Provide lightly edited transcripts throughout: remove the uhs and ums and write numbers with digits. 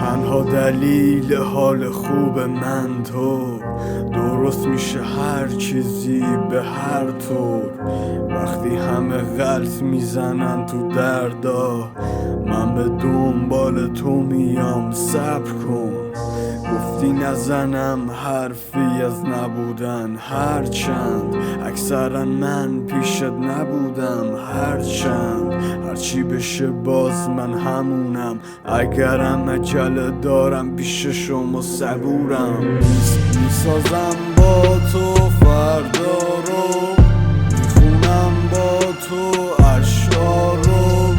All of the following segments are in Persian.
تنها دلیل حال خوب من تو، درست میشه هر چیزی به هر طور. وقتی همه غلط میزنن تو دردا، من به دنبال تو میام. صبر کن، گفتی نزنم حرفی از نبودن، هرچند اکثرا من پیشت نبودم. هرچند هرچی بشه باز من همونم، اگرم عجله دارم پیش شما صبورم. میسازم با تو فردا رو، میخونم با تو اشعار رو.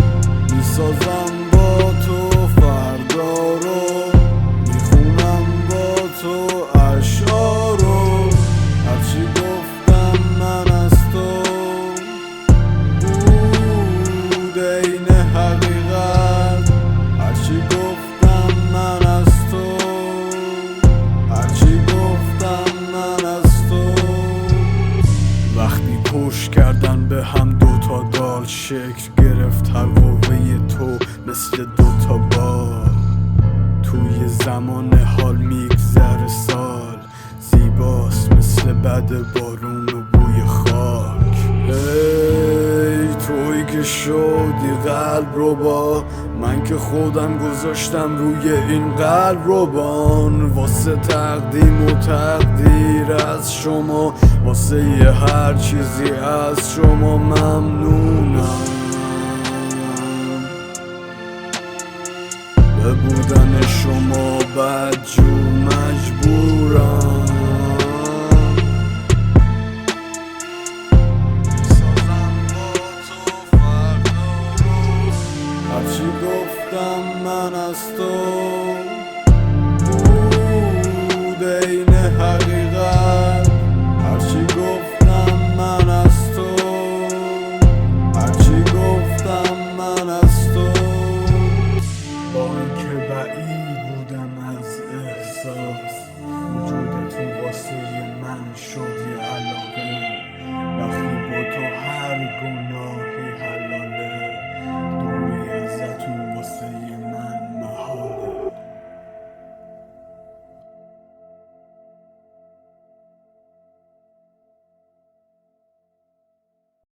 میسازم با تو فردا رو، میخونم با تو اشعار رو. هرچی گفتم من از تو بود عین حقیقت. هرچی گفتم من از تو، هرچی گفتم من از تو. وقتی پشت کردن به هم دوتا دال، شکل گرفت هر قوه تو مثل دوتا بال. توی زمان حال میگذره سال، زیباست مثل بد بارون و بوی خاک. ای توی که شدی قلب رو با من، که خودم گذاشتم روی این قلب رو بان. واسه تقدیم و تقدیر از شما، واسه یه هر چیزی از شما ممنونم. به بودن شما بدجو مجبورم. میسازم با تو فردا رو، هرچی گفتم من از تو،